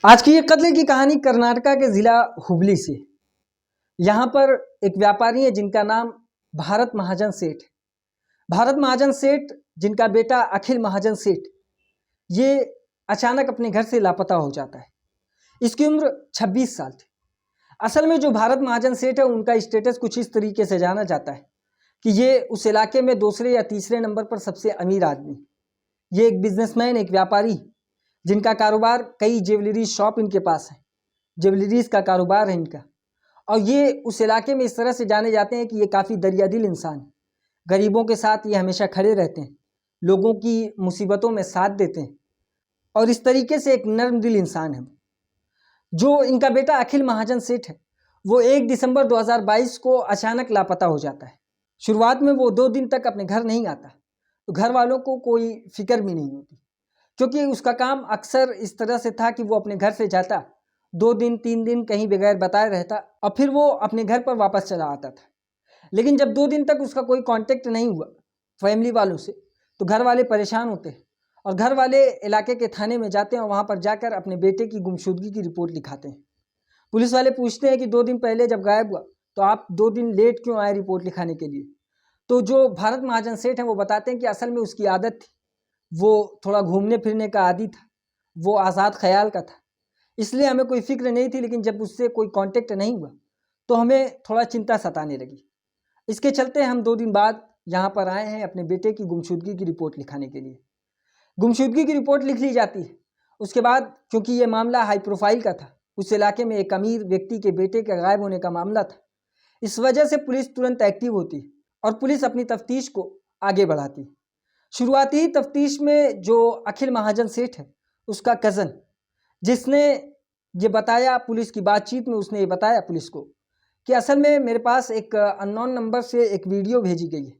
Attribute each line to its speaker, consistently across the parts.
Speaker 1: आज की ये कत्ल की कहानी कर्नाटका के जिला हुबली से। यहाँ पर एक व्यापारी है जिनका नाम भारत महाजन सेठ है। भारत महाजन सेठ जिनका बेटा अखिल महाजन सेठ ये अचानक अपने घर से लापता हो जाता है। इसकी उम्र 26 साल थी। असल में जो भारत महाजन सेठ है उनका स्टेटस कुछ इस तरीके से जाना जाता है कि ये उस इलाके में दूसरे या तीसरे नंबर पर सबसे अमीर आदमी। ये एक बिजनेसमैन, एक व्यापारी जिनका कारोबार कई ज्वेलरी शॉप इनके पास है, ज्वेलरीज का कारोबार है इनका। और ये उस इलाके में इस तरह से जाने जाते हैं कि ये काफ़ी दरियादिल इंसान है। गरीबों के साथ ये हमेशा खड़े रहते हैं, लोगों की मुसीबतों में साथ देते हैं और इस तरीके से एक नर्म दिल इंसान है। जो इनका बेटा अखिल महाजन सेठ है वो 1 दिसंबर 2022 को अचानक लापता हो जाता है। शुरुआत में वो 2 दिन तक अपने घर नहीं आता, तो घर वालों को कोई फिक्र भी नहीं होती, क्योंकि उसका काम अक्सर इस तरह से था कि वो अपने घर से जाता, 2 दिन 3 दिन कहीं बगैर बताए रहता और फिर वो अपने घर पर वापस चला आता था। लेकिन जब 2 दिन तक उसका कोई कांटेक्ट नहीं हुआ फैमिली वालों से, तो घर वाले परेशान होते हैं और घर वाले इलाके के थाने में जाते हैं और वहाँ पर जाकर अपने बेटे की गुमशुदगी की रिपोर्ट लिखाते हैं। पुलिस वाले पूछते हैं कि 2 दिन पहले जब गायब हुआ तो आप 2 दिन लेट क्यों आए रिपोर्ट लिखाने के लिए। तो जो भारत महाजन सेठ हैं वो बताते हैं कि असल में उसकी आदत थी, वो थोड़ा घूमने फिरने का आदी था, वो आज़ाद ख्याल का था, इसलिए हमें कोई फिक्र नहीं थी। लेकिन जब उससे कोई कांटेक्ट नहीं हुआ तो हमें थोड़ा चिंता सताने लगी। इसके चलते हम 2 दिन बाद यहाँ पर आए हैं अपने बेटे की गुमशुदगी की रिपोर्ट लिखाने के लिए। गुमशुदगी की रिपोर्ट लिख ली जाती है। उसके बाद क्योंकि ये मामला हाई प्रोफाइल का था, उस इलाके में एक अमीर व्यक्ति के बेटे के गायब होने का मामला था, इस वजह से पुलिस तुरंत एक्टिव होती है और पुलिस अपनी तफ्तीश को आगे बढ़ाती है। शुरुआती तफ्तीश में जो अखिल महाजन सेठ है उसका कज़न, जिसने ये बताया पुलिस की बातचीत में, उसने ये बताया पुलिस को कि असल में मेरे पास एक अननोन नंबर से एक वीडियो भेजी गई है,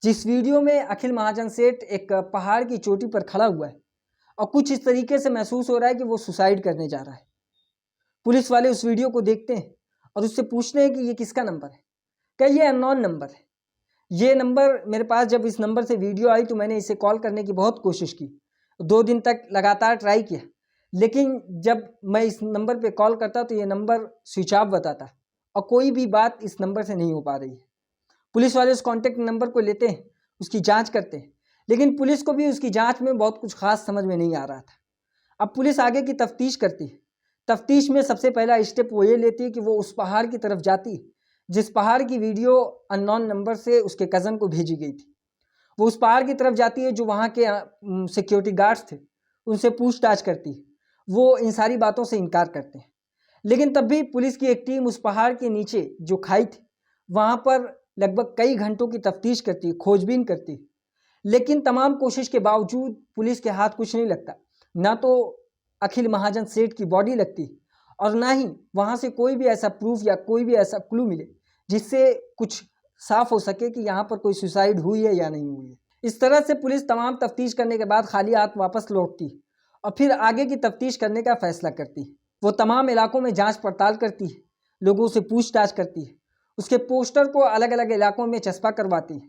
Speaker 1: जिस वीडियो में अखिल महाजन सेठ एक पहाड़ की चोटी पर खड़ा हुआ है और कुछ इस तरीके से महसूस हो रहा है कि वो सुसाइड करने जा रहा है। पुलिस वाले उस वीडियो को देखते हैं और उससे पूछते हैं कि ये किसका नंबर है। क्या ये अननोन नंबर है। ये नंबर मेरे पास जब इस नंबर से वीडियो आई तो मैंने इसे कॉल करने की बहुत कोशिश की, 2 दिन तक लगातार ट्राई किया, लेकिन जब मैं इस नंबर पे कॉल करता तो ये नंबर स्विच ऑफ बताता और कोई भी बात इस नंबर से नहीं हो पा रही है। पुलिस वाले उस कॉन्टैक्ट नंबर को लेते हैं, उसकी जांच करते हैं, लेकिन पुलिस को भी उसकी जांच में बहुत कुछ खास समझ में नहीं आ रहा था। अब पुलिस आगे की तफ्तीश करती है। तफ्तीश में सबसे पहला स्टेप वो ये लेती है कि वो उस पहाड़ की तरफ जाती है जिस पहाड़ की वीडियो अननोन नंबर से उसके कज़न को भेजी गई थी। वो उस पहाड़ की तरफ जाती है, जो वहाँ के सिक्योरिटी गार्ड्स थे उनसे पूछताछ करती है। वो इन सारी बातों से इनकार करते हैं, लेकिन तब भी पुलिस की एक टीम उस पहाड़ के नीचे जो खाई थी वहाँ पर लगभग कई घंटों की तफ्तीश करती है, खोजबीन करती है, लेकिन तमाम कोशिश के बावजूद पुलिस के हाथ कुछ नहीं लगता। ना तो अखिल महाजन सेठ की बॉडी लगती और ना ही वहाँ से कोई भी ऐसा प्रूफ या कोई भी ऐसा क्लू मिले जिससे कुछ साफ हो सके कि यहाँ पर कोई सुसाइड हुई है या नहीं हुई है। इस तरह से पुलिस तमाम तफ्तीश करने के बाद खाली हाथ वापस लौटती और फिर आगे की तफ्तीश करने का फैसला करती। वो तमाम इलाकों में जांच पड़ताल करती है, लोगों से पूछताछ करती है, उसके पोस्टर को अलग अलग इलाकों में चस्पा करवाती है,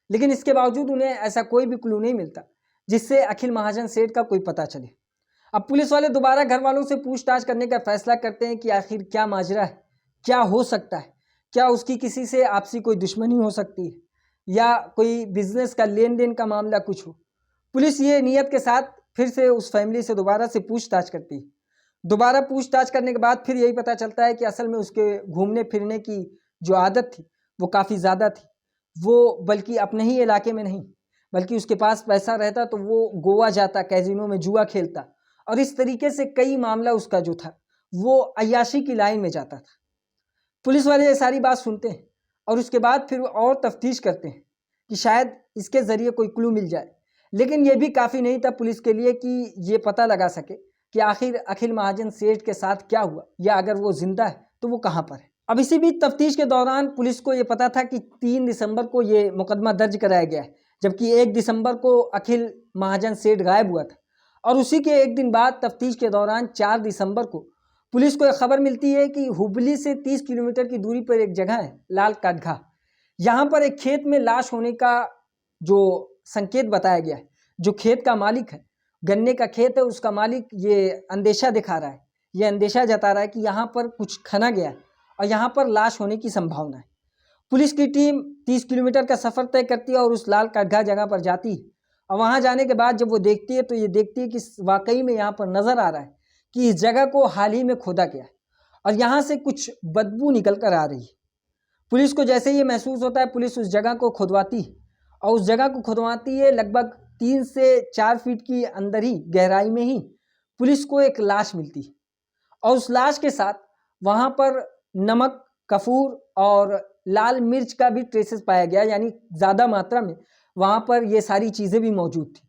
Speaker 1: लेकिन इसके बावजूद उन्हें ऐसा कोई भी क्लू नहीं मिलता जिससे अखिल महाजन सेठ का कोई पता चले। अब पुलिस वाले दोबारा घर वालों से पूछताछ करने का फैसला करते हैं कि आखिर क्या माजरा है, क्या हो सकता है, क्या उसकी किसी से आपसी कोई दुश्मनी हो सकती है या कोई बिजनेस का लेन देन का मामला कुछ हो। पुलिस ये नियत के साथ फिर से उस फैमिली से दोबारा से पूछताछ करती है। दोबारा पूछताछ करने के बाद फिर यही पता चलता है कि असल में उसके घूमने फिरने की जो आदत थी वो काफ़ी ज़्यादा थी। वो बल्कि अपने ही इलाके में नहीं, बल्कि उसके पास पैसा रहता तो वो गोवा जाता, कैजीनो में जुआ खेलता और इस तरीके से कई मामला उसका जो था वो अय्याशी की लाइन में जाता था। पुलिस वाले ये सारी बात सुनते हैं और उसके बाद फिर और तफ्तीश करते हैं कि शायद इसके ज़रिए कोई क्लू मिल जाए, लेकिन ये भी काफ़ी नहीं था पुलिस के लिए कि ये पता लगा सके कि आखिर अखिल महाजन सेठ के साथ क्या हुआ या अगर वो जिंदा है तो वो कहाँ पर है। अब इसी बीच तफ्तीश के दौरान पुलिस को ये पता था कि 3 दिसंबर को ये मुकदमा दर्ज कराया गया है, जबकि 1 दिसंबर को अखिल महाजन सेठ गायब हुआ था और उसी के एक दिन बाद तफ्तीश के दौरान 4 दिसंबर को पुलिस को एक खबर मिलती है कि हुबली से 30 किलोमीटर की दूरी पर एक जगह है लाल काटघा, यहाँ पर एक खेत में लाश होने का जो संकेत बताया गया है। जो खेत का मालिक है, गन्ने का खेत है, उसका मालिक ये अंदेशा दिखा रहा है, ये अंदेशा जता रहा है कि यहाँ पर कुछ खना गया है और यहाँ पर लाश होने की संभावना है। पुलिस की टीम 30 किलोमीटर का सफ़र तय करती है और उस लाल काठगा जगह पर जाती है और वहाँ जाने के बाद जब वो देखती है तो ये देखती है कि वाकई में यहाँ पर नज़र आ रहा है कि इस जगह को हाल ही में खोदा गया है और यहाँ से कुछ बदबू निकल कर आ रही है। पुलिस को जैसे ये महसूस होता है, पुलिस उस जगह को खुदवाती है और उस जगह को खुदवाती है। लगभग 3 से 4 फीट की अंदर ही गहराई में ही पुलिस को एक लाश मिलती है और उस लाश के साथ वहाँ पर नमक, कपूर और लाल मिर्च का भी ट्रेसेस पाया गया, यानी ज़्यादा मात्रा में वहाँ पर ये सारी चीज़ें भी मौजूद थी।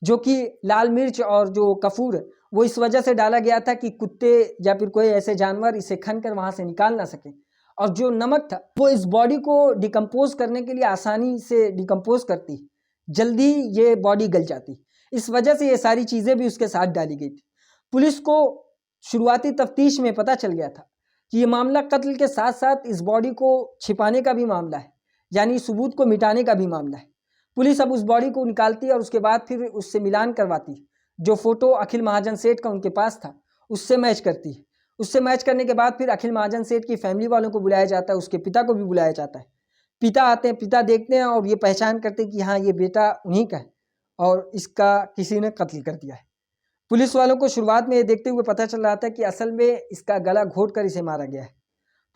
Speaker 1: जो कि लाल मिर्च और जो कपूर है वो इस वजह से डाला गया था कि कुत्ते या फिर कोई ऐसे जानवर इसे खन कर वहाँ से निकाल ना सके, और जो नमक था वो इस बॉडी को डिकम्पोज करने के लिए आसानी से डिकम्पोज करती, जल्दी ये बॉडी गल जाती। इस वजह से ये सारी चीज़ें भी उसके साथ डाली गई थी। पुलिस को शुरुआती तफ्तीश में पता चल गया था कि ये मामला कत्ल के साथ साथ इस बॉडी को छिपाने का भी मामला है, यानी सबूत को मिटाने का भी मामला है। पुलिस अब उस बॉडी को निकालती है और उसके बाद फिर उससे मिलान करवाती, जो फोटो अखिल महाजन सेठ का उनके पास था उससे मैच करती है। उससे मैच करने के बाद फिर अखिल महाजन सेठ की फैमिली वालों को बुलाया जाता है, उसके पिता को भी बुलाया जाता है। पिता आते हैं, पिता देखते हैं और ये पहचान करते हैं कि हाँ ये बेटा उन्हीं का है और इसका किसी ने कत्ल कर दिया है। पुलिस वालों को शुरुआत में ये देखते हुए पता चल रहा था कि असल में इसका गला घोट कर इसे मारा गया है।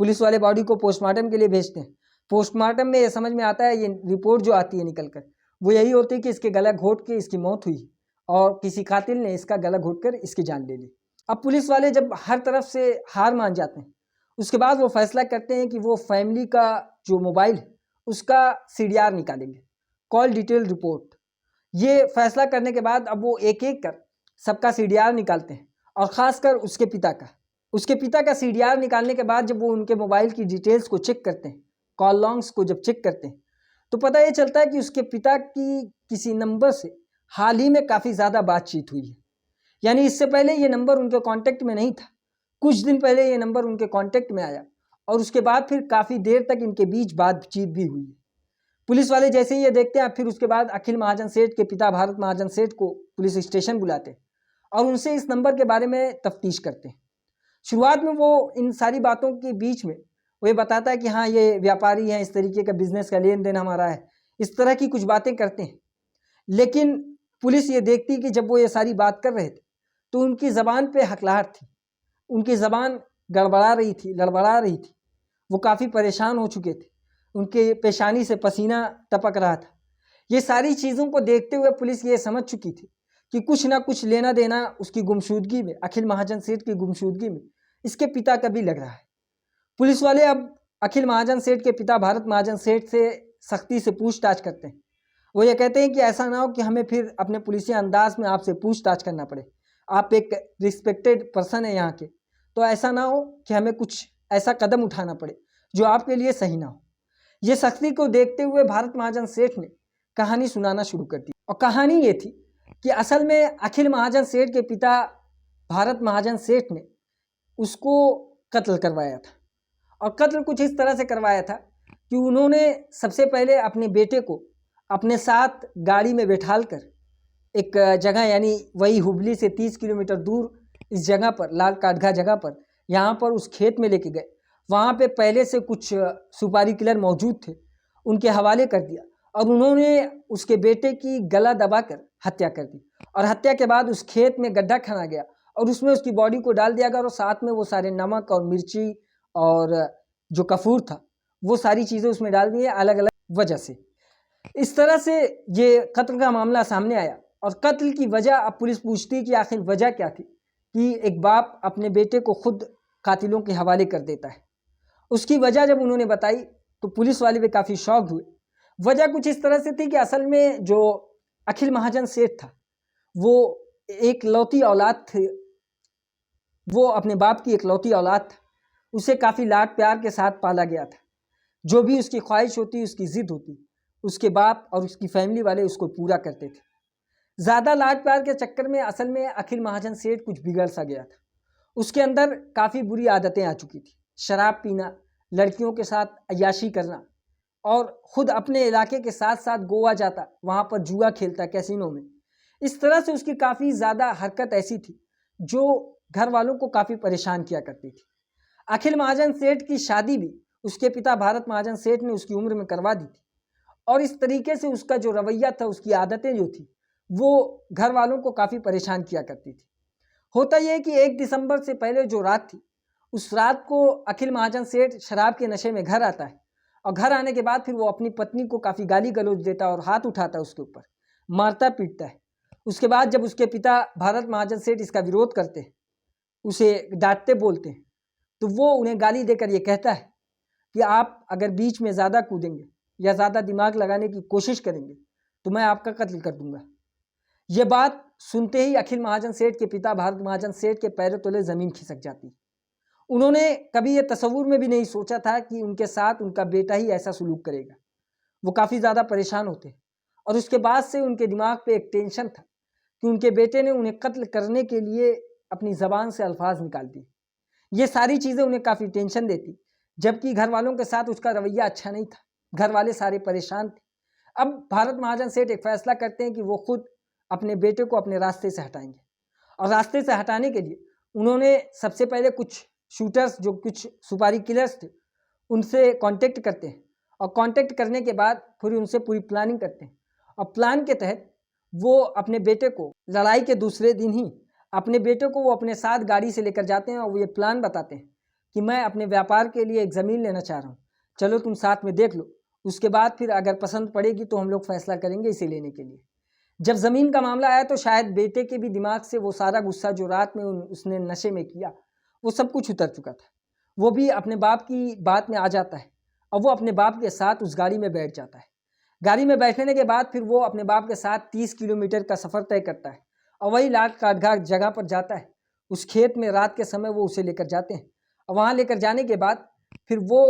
Speaker 1: पुलिस वाले बॉडी को पोस्टमार्टम के लिए भेजते हैं। पोस्टमार्टम में ये समझ में आता है, ये रिपोर्ट जो आती है निकल कर, वो यही होती है कि इसके गला घोट के इसकी मौत हुई और किसी कातिल ने इसका गला घोट कर इसकी जान ले ली। अब पुलिस वाले जब हर तरफ से हार मान जाते हैं, उसके बाद वो फैसला करते हैं कि वो फैमिली का जो मोबाइल है उसका CDR निकालेंगे, कॉल डिटेल रिपोर्ट। ये फैसला करने के बाद अब वो एक एक कर सबका CDR निकालते हैं और ख़ासकर उसके पिता का CDR निकालने के बाद जब वो उनके मोबाइल की डिटेल्स को चेक करते हैं, कॉल लॉन्ग्स को जब चेक करते हैं, तो पता ये चलता है कि उसके पिता की किसी नंबर से हाल ही में काफ़ी ज़्यादा बातचीत हुई है। यानी इससे पहले ये नंबर उनके कांटेक्ट में नहीं था, कुछ दिन पहले ये नंबर उनके कांटेक्ट में आया और उसके बाद फिर काफ़ी देर तक इनके बीच बातचीत भी हुई है। पुलिस वाले जैसे ही ये देखते हैं, फिर उसके बाद अखिल महाजन सेठ के पिता भारत महाजन सेठ को पुलिस स्टेशन बुलाते हैं और उनसे इस नंबर के बारे में तफ्तीश करते हैं। शुरुआत में वो इन सारी बातों के बीच में वो ये बताता है कि हाँ ये व्यापारी हैं, इस तरीके का बिजनेस का लेन देन हमारा है, इस तरह की कुछ बातें करते हैं। लेकिन पुलिस ये देखती कि जब वो ये सारी बात कर रहे थे तो उनकी ज़बान पे हकलाहट थी, उनकी ज़बान गड़बड़ा रही थी, लड़बड़ा रही थी। वो काफ़ी परेशान हो चुके थे, उनके पेशानी से पसीना टपक रहा था। ये सारी चीज़ों को देखते हुए पुलिस ये समझ चुकी थी कि कुछ ना कुछ लेना देना उसकी गुमशुदगी में, अखिल महाजन सेठ की गुमशुदगी में इसके पिता का भी लग रहा है। पुलिस वाले अब अखिल महाजन सेठ के पिता भारत महाजन सेठ से सख्ती से पूछताछ करते हैं। वो ये कहते हैं कि ऐसा ना हो कि हमें फिर अपने पुलिसिया अंदाज में आपसे पूछताछ करना पड़े। आप एक रिस्पेक्टेड पर्सन है यहाँ के, तो ऐसा ना हो कि हमें कुछ ऐसा कदम उठाना पड़े जो आपके लिए सही ना हो। ये सख्ती को देखते हुए भारत महाजन सेठ ने कहानी सुनाना शुरू कर दी और कहानी ये थी कि असल में अखिल महाजन सेठ के पिता भारत महाजन सेठ ने उसको कत्ल करवाया था और कत्ल कुछ इस तरह से करवाया था कि उन्होंने सबसे पहले अपने बेटे को अपने साथ गाड़ी में बैठाल कर एक जगह, यानी वही हुबली से 30 किलोमीटर दूर इस जगह पर, लाल काठगा जगह पर, यहाँ पर उस खेत में लेके गए। वहाँ पे पहले से कुछ सुपारी किलर मौजूद थे, उनके हवाले कर दिया और उन्होंने उसके बेटे की गला दबाकर हत्या कर दी और हत्या के बाद उस खेत में गड्ढा खना गया और उसमें उसकी बॉडी को डाल दिया गया और साथ में वो सारे नमक और मिर्ची और जो कपूर था वो सारी चीज़ें उसमें डाल दी अलग अलग वजह से। इस तरह से ये कत्ल का मामला सामने आया और कत्ल की वजह अब पुलिस पूछती कि आखिर वजह क्या थी कि एक बाप अपने बेटे को खुद कातिलों के हवाले कर देता है। उसकी वजह जब उन्होंने बताई तो पुलिस वाले भी काफ़ी शॉक हुए। वजह कुछ इस तरह से थी कि असल में जो अखिल महाजन सेठ था वो एक लौती औलाद थे, वो अपने बाप की इकलौती औलाद था। उसे काफ़ी लाड प्यार के साथ पाला गया था। जो भी उसकी ख्वाहिश होती, उसकी ज़िद होती, उसके बाप और उसकी फैमिली वाले उसको पूरा करते थे। ज़्यादा लाड प्यार के चक्कर में असल में अखिल महाजन सेठ कुछ बिगड़ सा गया था। उसके अंदर काफ़ी बुरी आदतें आ चुकी थी, शराब पीना, लड़कियों के साथ अय्याशी करना और ख़ुद अपने इलाके के साथ साथ गोवा जाता, वहाँ पर जुआ खेलता कैसीनो में। इस तरह से उसकी काफ़ी ज़्यादा हरकत ऐसी थी जो घर वालों को काफ़ी परेशान किया करती थी। अखिल महाजन सेठ की शादी भी उसके पिता भारत महाजन सेठ ने उसकी उम्र में करवा दी थी और इस तरीके से उसका जो रवैया था, उसकी आदतें जो थी, वो घर वालों को काफ़ी परेशान किया करती थी। होता यह कि 1 दिसंबर से पहले जो रात थी, उस रात को अखिल महाजन सेठ शराब के नशे में घर आता है और घर आने के बाद फिर वो अपनी पत्नी को काफ़ी गाली गलौज देता है और हाथ उठाता है उसके ऊपर, मारता पीटता है। उसके बाद जब उसके पिता भारत महाजन सेठ इसका विरोध करते हैं, उसे डांटते बोलते हैं, तो वो उन्हें गाली देकर ये कहता है कि आप अगर बीच में ज़्यादा कूदेंगे या ज़्यादा दिमाग लगाने की कोशिश करेंगे तो मैं आपका कत्ल कर दूंगा। ये बात सुनते ही अखिल महाजन सेठ के पिता भारत महाजन सेठ के पैरों तले ज़मीन खिसक जाती। उन्होंने कभी ये तसव्वुर में भी नहीं सोचा था कि उनके साथ उनका बेटा ही ऐसा सलूक करेगा। वो काफ़ी ज़्यादा परेशान होते और उसके बाद से उनके दिमाग पे एक टेंशन था कि उनके बेटे ने उन्हें कत्ल करने के लिए अपनी ज़बान से अल्फाज निकाल दिए। ये सारी चीज़ें उन्हें काफ़ी टेंशन देती, जबकि घर वालों के साथ उसका रवैया अच्छा नहीं था। घर वाले सारे परेशान थे। अब भारत महाजन सेठ एक फैसला करते हैं कि वो खुद अपने बेटे को अपने रास्ते से हटाएंगे और रास्ते से हटाने के लिए उन्होंने सबसे पहले कुछ शूटर्स, जो कुछ सुपारी किलर्स थे, उनसे कांटेक्ट करते हैं और कांटेक्ट करने के बाद फिर उनसे पूरी प्लानिंग करते हैं और प्लान के तहत वो अपने बेटे को लड़ाई के दूसरे दिन ही अपने बेटे को वो अपने साथ गाड़ी से लेकर जाते हैं और वो ये प्लान बताते हैं कि मैं अपने व्यापार के लिए एक ज़मीन लेना चाह रहा हूँ, चलो तुम साथ में देख लो, उसके बाद फिर अगर पसंद पड़ेगी तो हम लोग फैसला करेंगे इसे लेने के लिए। जब ज़मीन का मामला आया तो शायद बेटे के भी दिमाग से वो सारा गुस्सा जो रात में उसने नशे में किया, वो सब कुछ उतर चुका था। वो भी अपने बाप की बात में आ जाता है और वो अपने बाप के साथ उस गाड़ी में बैठ जाता है। गाड़ी में बैठने के बाद फिर वो अपने बाप के साथ 30 किलोमीटर का सफ़र तय करता है और वही लाट काटघाट जगह पर जाता है। उस खेत में रात के समय वो उसे लेकर जाते हैं और वहाँ लेकर जाने के बाद फिर वो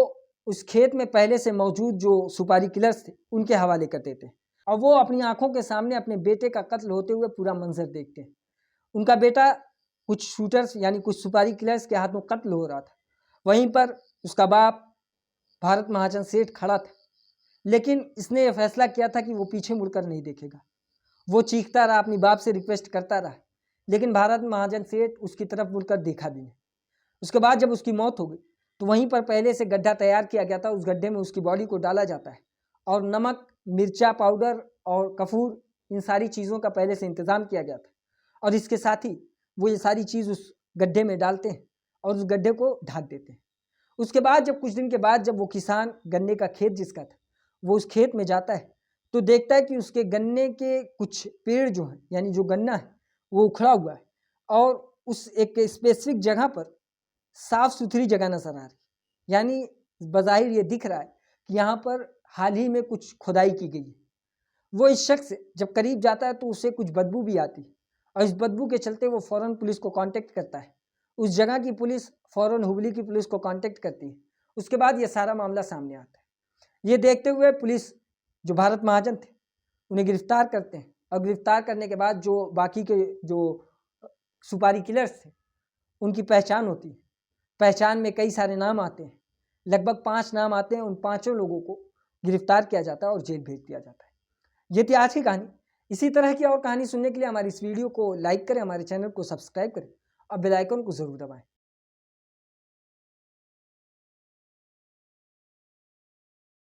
Speaker 1: उस खेत में पहले से मौजूद जो सुपारी किलर्स थे उनके हवाले कर देते हैं और वो अपनी आंखों के सामने अपने बेटे का कत्ल होते हुए पूरा मंजर देखते हैं। उनका बेटा कुछ शूटर्स यानी कुछ सुपारी किलर्स के हाथों कत्ल हो रहा था। वहीं पर उसका बाप भारत महाजन सेठ खड़ा था, लेकिन इसने यह फैसला किया था कि वो पीछे मुड़कर नहीं देखेगा। वो चीखता रहा, अपनी बाप से रिक्वेस्ट करता रहा, लेकिन भारत महाजन सेठ उसकी तरफ मुड़कर देखा भी नहीं। उसके बाद जब उसकी मौत हो गई तो वहीं पर पहले से गड्ढा तैयार किया गया था, उस गड्ढे में उसकी बॉडी को डाला जाता है और नमक, मिर्चा पाउडर और कपूर, इन सारी चीज़ों का पहले से इंतज़ाम किया गया था और इसके साथ ही वो ये सारी चीज़ उस गड्ढे में डालते हैं और उस गड्ढे को ढक देते हैं। उसके बाद जब कुछ दिन के बाद जब वो किसान गन्ने का खेत जिसका था वो उस खेत में जाता है तो देखता है कि उसके गन्ने के कुछ पेड़ जो हैं, यानी जो गन्ना है, वो उखड़ा हुआ है और उस एक स्पेसिफिक जगह पर साफ सुथरी जगह नज़र आ रही, यानी बज़ाहिर ये दिख रहा है कि यहाँ पर हाल ही में कुछ खुदाई की गई है। वो इस शख्स जब करीब जाता है तो उसे कुछ बदबू भी आती है और इस बदबू के चलते वो फ़ौरन पुलिस को कांटेक्ट करता है। उस जगह की पुलिस फ़ौरन हुबली की पुलिस को कांटेक्ट करती है। उसके बाद ये सारा मामला सामने आता है। ये देखते हुए पुलिस, जो भारत महाजन थे, उन्हें गिरफ्तार करते हैं और गिरफ्तार करने के बाद जो बाकी के जो सुपारी किलर्स थे उनकी पहचान होती है। पहचान में कई सारे नाम आते हैं, लगभग 5 नाम आते हैं। उन पाँचों लोगों को गिरफ्तार किया जाता है और जेल भेज दिया जाता है। ये थी आज की कहानी। इसी तरह की और कहानी सुनने के लिए हमारी इस वीडियो को लाइक करें, हमारे चैनल को सब्सक्राइब करें और बेल आइकन को ज़रूर दबाएं।